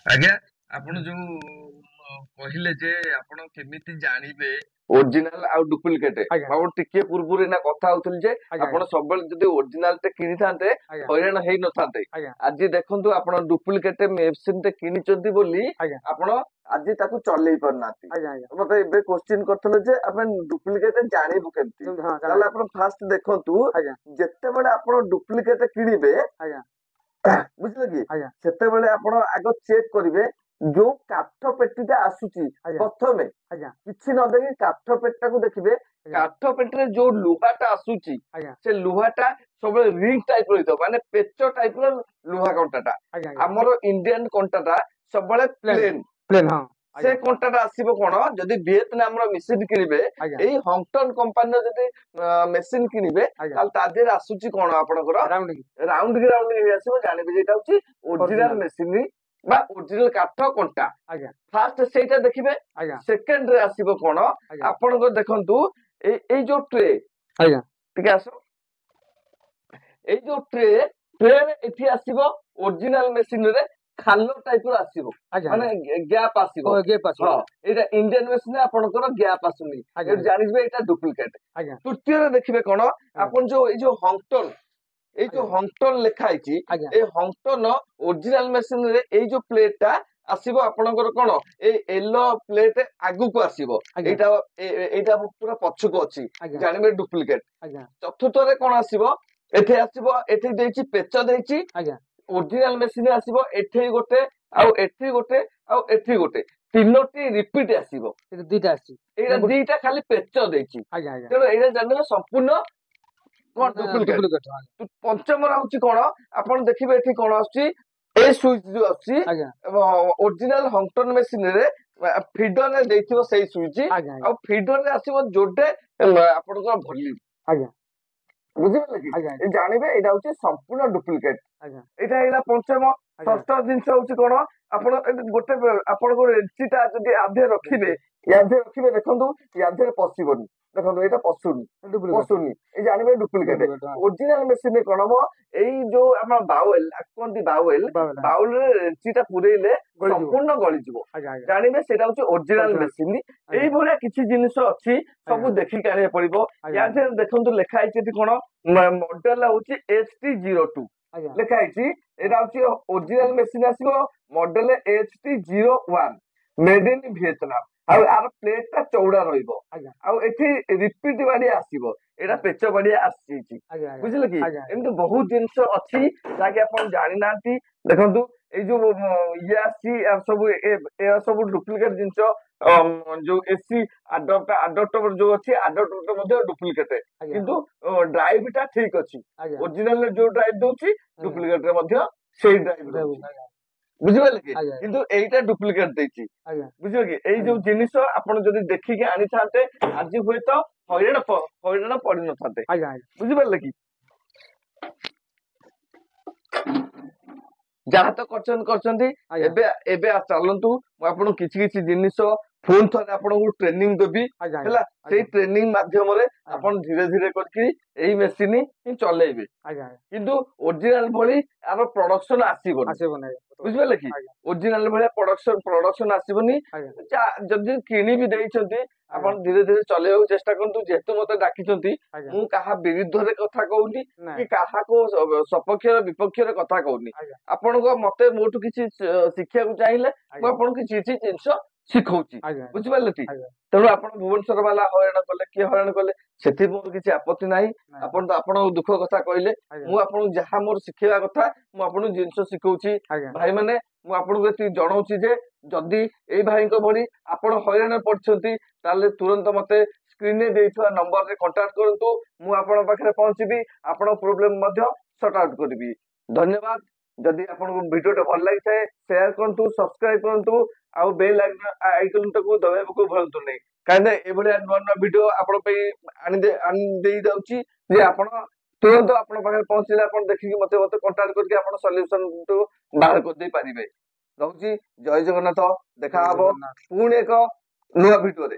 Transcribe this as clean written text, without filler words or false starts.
ଆଜ୍ଞା ଆପଣ ଯୋଉ କହିଲେ ଯେ ଆପଣ କେମିତି ଜାଣିବେ ଓରିଜିନାଲ ଆଉ ଡୁପ୍ଲିକେଟ ଆଜ୍ଞା ଆପଣ ଟିକେ ପୂର୍ବରୁ ଏଇନା କଥା ହଉଥିଲି ଯେ ଆଜ୍ଞା ଆପଣ ସବୁବେଳେ ଯଦି ଓରିଜିନାଲ ଟେ କିଣିଥାନ୍ତେ ଆଜ୍ଞା ହଇରାଣ ହେଇନଥାନ୍ତେ। ଆଜ୍ଞା ଆଜି ଦେଖନ୍ତୁ ଆପଣ ଡୁପ୍ଲିକେଟ ମେସିନ ଟେ କିଣିଛନ୍ତି ବୋଲି ଆଜ୍ଞା ଆପଣ ଆଜି ତାକୁ ଚଲେଇ ପାରୁନାହାନ୍ତି। ଆଜ୍ଞା ଆଜ୍ଞା ମତେ ଏବେ କୋଶ୍ଚିନ୍ କରିଥିଲେ ଯେ ଆମେ ଡୁପ୍ଲିକେଟ ଜାଣିବୁ କେମିତି, ଯେମିତି ହଁ ତାହେଲେ ଜାଣିଲି ଆପଣ ଫାଷ୍ଟ ଦେଖନ୍ତୁ ଆଜ୍ଞା ଯେତେବେଳେ ଆପଣ ଡୁପ୍ଲିକେଟ କିଣିବେ ଆଜ୍ଞା ବୁଝିଲେ କି, ଆଜ୍ଞା ସେତେବେଳେ ଆପଣ ଆଗ ଚେକ୍ କରିବେ ଯୋଉ କାଠ ପେଟିଟା ଆସୁଛି। ଆଜ୍ଞା ପ୍ରଥମେ ଆଜ୍ଞା କିଛି ନ ଦେଖି କାଠ ପେଟିଟାକୁ ଦେଖିବେ। ଆଜ୍ଞା କାଠ ପେଟିରେ ଯୋଉ ଲୁହାଟା ଆସୁଛି ଆଜ୍ଞା ସେ ଲୁହାଟା ସବୁବେଳେ ରିଙ୍ଗ ଟାଇପ ର ହେଇଥିବ, ମାନେ ପେଚ ଟାଇପ ର ଲୁହା କଣ୍ଟାଟା। ଆଜ୍ଞା ଆଜ୍ଞା ଆମର ଇଣ୍ଡିଆନ କଣ୍ଟାଟା ସବୁବେଳେ ପ୍ଲେନ୍ ପ୍ଲେନ। ପ୍ଲେନ୍ ହଁ ସେ ଆଜ୍ଞା କଣ୍ଟାଟା ଆସିବ କଣ, ଯଦି ଭିଏତନାମ ର ମେସିନ କିଣିବେ, ଆଜ୍ଞା ଏଇ ହଂଟନ କମ୍ପାନୀର ଯଦି ମେସିନ କିଣିବେ, ଆଜ୍ଞା ତାହେଲେ ତା ଦେହରେ ଆସୁଛି କଣ ଆପଣଙ୍କର ରାଉଣ୍ଡିଂ ରାଉଣ୍ଡିଂ ହେଇ ଆସିବ, ଜାଣିବେ ଯେ ଏଇଟା ହଉଛି ଓରିଜିନାଲ ଅରିଜିନାଲ ମେସିନ ବା ଓରିଜିନାଲ କାଠ କଣ୍ଟା। ଆଜ୍ଞା ଫାଷ୍ଟ ସେଇଟା ଦେଖିବେ। ଆଜ୍ଞା ସେକେଣ୍ଡ ରେ ଆସିବ କଣ, ଆଜ୍ଞା ଆପଣଙ୍କର ଦେଖନ୍ତୁ ଏଇ ଯୋଉ ଟ୍ରେ, ଆଜ୍ଞା ଟିକେ ଆସ, ଏଇ ଯୋଉ ଟ୍ରେରେ ଏଠି ଆସିବ ଓରିଜିନାଲ ମେସିନ ରେ ଖାଲ ଟାଇପ ର ଆସିବ, ଆଜ୍ଞା ମାନେ ଗ୍ୟାପ ଆସିବ। ଓ ଗେପ୍ ଆସିବ ହଁ, ଆଜ୍ଞା ଏଇଟା ଇଣ୍ଡିଆନ ମେସିନ ଆପଣଙ୍କର ଗ୍ୟାପ ଆସୁନି, ଆଜ୍ଞା ଏଠି ଜାଣିଯିବେ ଏଇଟା ଡୁପ୍ଲିକେଟ। ଆଜ୍ଞା ତୃତୀୟରେ ଦେଖିବେ କଣ, ଆଜ୍ଞା ଆପଣ ଯୋଉ ଏଇ ଯୋଉ ହଂଟନ, ଏଇ ଯୋଉ ଆଜ୍ଞା ହଂଟନ ଲେଖା ହେଇଛି, ଆଜ୍ଞା ଏଇ ହଂଟନ ଓରିଜିନାଲ ମେସିନ ରେ ଏଇ ଯୋଉ ପ୍ଲେଟ ଟା ଆସିବ ଆପଣଙ୍କର କଣ, ଏଇ ୟେଲୋ ପ୍ଲେଟ ଆଗକୁ ଆସିବ। ଆଜ୍ଞା ଏଇଟା ପୁରା ପଛକୁ ଅଛି, ଆଜ୍ଞା ଜାଣିବେ ଡୁପ୍ଲିକେଟ। ଆଜ୍ଞା ଚତୁର୍ଥରେ କଣ ଆସିବ, ଏଠି ଆସିବ, ଏଠି ଦେଇଛି ପେଚ ଦେଇଛି। ଆଜ୍ଞା ଓରିଜିନାଲ ମେସିନ ଆସିବ ଏଠି ଗୋଟେ, ଆଉ ଏଠି ଗୋଟେ, ଆଉ ଏଠି ଗୋଟେ, ତିନୋଟି ରିପିଟ ଆସିବ। ଏଠି ଦିଟା ଆସିଛି ଏଇଟା ନା ଗୋଟେ ଦିଟା ଖାଲି ପେଚ ଦେଇଛି, ଆଜ୍ଞା ଆଜ୍ଞା ତେଣୁ ଏଇଟା ଜାଣିବେ ସମ୍ପୂର୍ଣ୍ଣ କଣ ମାନେ ଡୁପ୍ଲିକେଟ। ଡୁପ୍ଲିକେଟ ପଞ୍ଚମରେ ହଉଛି କଣ, ଆପଣ ଦେଖିବେ ଏଠି କଣ ଆସୁଛି, ଏ ସୁଇଚ ଯୋଉ ଆସୁଛି ଆଜ୍ଞା ଓରିଜିନାଲ ହଂଟନ ମେସିନ ରେ ଫିଡର ରେ ଦେଇଥିବ ସେଇ ସୁଇଚ, ଆଜ୍ଞା ଆଉ ଫିଡର ରେ ଆସିବ ଯୋଡେ ଆପଣଙ୍କର ଭଲ୍ୟୁମ। ଆଜ୍ଞା ବୁଝିପାରିଲେ କି, ଆଜ୍ଞା ଏ ଜାଣିବେ ଏଇଟା ହଉଛି ସମ୍ପୂର୍ଣ୍ଣ ଡୁପ୍ଲିକେଟ। ଆଜ୍ଞା ଏଇଟା ହେଇଗଲା ପଞ୍ଚମ। ଆଜ୍ଞା ଷଷ୍ଠ ଜିନିଷ ହଉଛି କଣ, ଆପଣ ଗୋଟେ ଆପଣଙ୍କର ଏଲସି ଟା ଯଦି ଆଧେ ରଖିବେ, ୟା ଦେହରେ ରଖିବେ, ଦେଖନ୍ତୁ ୟା ଦେହରେ ପଶିବନି, ଦେଖନ୍ତୁ ଏଇଟା ପଶୁନି, ଡୁପ୍ଲିକେଟ ପଶୁନି, ଏଇ ଜାଣିବେ ଡୁପ୍ଲିକେଟ। ଡୁପ୍ଲିକେଟ ଓରିଜିନାଲ ମେସିନରେ କଣ ହବ, ଏଇ ଯୋଉ ଆମର ବାୱେଲ କୁହନ୍ତି, ବାବଲା ବାଉଲରେ ରେଞ୍ଚି ଟା ପୁରେଇଲେ ଗଳିଯିବ ସମ୍ପୂର୍ଣ୍ଣ ଗଳିଯିବ, ଆଜ୍ଞା ଆଜ୍ଞା ଜାଣିବେ ସେଇଟା ହଉଛି ଓରିଜିନାଲ ଅରିଜିନାଲ ମେସିନ। ଆଜ୍ଞା ଏଇଭଳିଆ କିଛି ଜିନିଷ ଅଛି, ଆଜ୍ଞା ସବୁ ଦେଖିକି ଆଣିବାକୁ ପଡିବ। ଆଜ୍ଞା ୟା ଦେହରେ ଦେଖନ୍ତୁ ଲେଖା ହେଇଛି ଏଠି କଣ, ମଡେଲ ହଉଛି HT02 ଆଜ୍ଞା ଲେଖା ହେଇଛି। ଏଇଟା ହଉଛି ଓରିଜିନାଲ ମେସିନ ଆସିବ, model HT01, made in Vietnam. ଆଉ ଆର ପ୍ଲେଟ ଟା ଚଉଡା ରହିବ, ଆଜ୍ଞା ଆଉ ଏଠି ରିପିଟ ବାଡିଆ ଆସିବ, ଏଇଟା ଆଜ୍ଞା ପେଚ ବାଡିଆ ଆସିଯାଇଛି। ଆଜ୍ଞା ଆଜ୍ଞା ବୁଝିଲେ କି, ଆଜ୍ଞା ଏମିତି ବହୁତ ଜିନିଷ ଅଛି ଯାହାକି ଆପଣ ଜାଣିନାହାନ୍ତି। ଦେଖନ୍ତୁ ଏଇ ଯୋଉ ଇଏ ଆସିଛି, ଏ ସବୁ ଡୁପ୍ଲିକେଟ ଜିନିଷ। ଯୋଉ ଏସି ଆଡପ୍ଟର ଯୋଉ ଅଛି, ଆଡପ୍ଟର ମଧ୍ୟ ଡୁପ୍ଲିକେଟ, ଆଜ୍ଞା କିନ୍ତୁ ଡ୍ରାଇଭ ଟା ଠିକ ଅଛି। ଆଜ୍ଞା ଓରିଜିନାଲ ରେ ଯୋଉ ଡ୍ରାଇଭ ଦଉଛି, ଆଜ୍ଞା ଡୁପ୍ଲିକେଟ ରେ ମଧ୍ୟ ସେଇ ଡ୍ରାଇଭ ଦଉଛି। ଆଜ୍ଞା ବୁଝିପାରିଲେ କି, ଆଜ୍ଞା କିନ୍ତୁ ଏଇଟା ଡୁପ୍ଲିକେଟ ଦେଇଛି। ଆଜ୍ଞା ବୁଝିଲେ କି, ଏଇ ଯୋଉ ଜିନିଷ ଆପଣ ଯଦି ଦେଖିକି ଆଣିଥାନ୍ତେ, ଆଜି ହୁଏତ ହଇରାଣ ପଡିନଥାନ୍ତେ। ଆଜ୍ଞା ଆଜ୍ଞା ବୁଝିପାରିଲେ କି, ଯାହା ତ କରିଛନ୍ତି। ଆଜ୍ଞା ଏବେ ଏବେ ଚାଲନ୍ତୁ, ମୁଁ ଆପଣଙ୍କୁ କିଛି କିଛି ଜିନିଷ ପୁଣି ଥରେ ଆପଣଙ୍କୁ ଟ୍ରେନିଂ ଦେବି। ଆଜ୍ଞା ହେଲା, ସେଇ ଆଜ୍ଞା ଟ୍ରେନିଂ ମାଧ୍ୟମରେ ଆଜ୍ଞା ଆପଣ ଧୀରେ ଧୀରେ କରିକି ଏଇ ମେସିନ ହିଁ ଚଲେଇବେ। ଆଜ୍ଞା କିନ୍ତୁ ଓରିଜିନାଲ ଭଳି ଆର ପ୍ରଡକ୍ସନ ଆସିବନି। ଆସିବନି ଆଜ୍ଞା ବୁଝିପାରିଲେ କି, ଆଜ୍ଞା ଓରିଜିନାଲ ଭଳିଆ ପ୍ରଡକ୍ସନ ଆସିବନି। ଆଜ୍ଞା ଯଦି କିଣି ବି ଦେଇଛନ୍ତି, ଆପଣ ଆଜ୍ଞା ଧୀରେ ଧୀରେ ଚଲେଇବାକୁ ଚେଷ୍ଟା କରନ୍ତୁ। ଯେହେତୁ ମତେ ଡାକିଛନ୍ତି, ଆଜ୍ଞା ମୁଁ କାହା ବିରୁଦ୍ଧରେ କଥା କହୁନି, କି ନାଇଁ କାହାକୁ ସପକ୍ଷରେ ବିପକ୍ଷରେ କଥା କହୁନି। ଆଜ୍ଞା ଆପଣଙ୍କ ମତେ ମୋଠୁ କିଛି ଶିଖିବାକୁ ଚାହିଁଲେ, ମୁଁ ଆଜ୍ଞା ଆପଣଙ୍କୁ କିଛି କିଛି ଜିନିଷ ଶିଖଉଛି। ଆଜ୍ଞା ବୁଝିପାରିଲେ କି, ଆଜ୍ଞା ତେଣୁ ଆପଣ ଭୁବନେଶ୍ୱର ବାଲା ହଇରାଣ କଲେ, କିଏ ହଇରାଣ କଲେ, ସେଥି ମୋର କିଛି ଆପତ୍ତି ନାହିଁ। ନାଇଁ ଆପଣ ତ ଆପଣଙ୍କ ଦୁଃଖ କଥା କହିଲେ, ଆଜ୍ଞା ମୁଁ ଆପଣଙ୍କୁ ଯାହା ମୋର ଶିଖେଇବା କଥା ମୁଁ ଆପଣଙ୍କୁ ଜିନିଷ ଶିଖଉଛି। ଆଜ୍ଞା ଭାଇ ମାନେ, ମୁଁ ଆପଣଙ୍କୁ ଏତିକି ଜଣାଉଛି ଯେ ଯଦି ଏଇ ଭାଇଙ୍କ ଭଳି ଆପଣ ହଇରାଣ ପଡିଛନ୍ତି, ତାହେଲେ ତୁରନ୍ତ ମତେ ସ୍କ୍ରିନରେ ଦେଇଥିବା ନମ୍ବରରେ କଣ୍ଟାକ୍ଟ କରନ୍ତୁ। ମୁଁ ଆପଣଙ୍କ ପାଖରେ ପହଞ୍ଚିବି, ଆପଣଙ୍କ ପ୍ରୋବ୍ଲେମ ମଧ୍ୟ ସର୍ଟ ଆଉଟ କରିବି। ଧନ୍ୟବାଦ। ଯଦି ଆପଣଙ୍କୁ ଭିଡିଓଟା ଭଲ ଲାଗିଥାଏ, ସେୟାର କରନ୍ତୁ, ସବସ୍କ୍ରାଇବ କରନ୍ତୁ, ଆଉ ବେଲ ଆଇକନ ଟାକୁ ଦବାଇବାକୁ ଭୁଲନ୍ତୁ ନାହିଁ। କାହିଁକି ଏଭଳିଆ ନୂଆ ନୂଆ ଭିଡିଓ ଆପଣଙ୍କ ପାଇଁ ଆଣି ଦେଇ ଯାଉଛି, ଯେ ଆପଣ ତୁରନ୍ତ ଆପଣଙ୍କ ପାଖରେ ପହଞ୍ଚିଲେ ଆପଣ ଦେଖିକି ମତେ କଣ୍ଟାକ୍ଟ କରିକି ଆପଣ ସଲ୍ୟୁସନ ବାହାର କରିଦେଇ ପାରିବେ। ରହୁଛି, ଜୟ ଜଗନ୍ନାଥ। ଦେଖା ଜୟ ହବ ଜଗନ୍ନାଥ। ପୁଣି ଏକ ନୂଆ ଭିଡିଓରେ।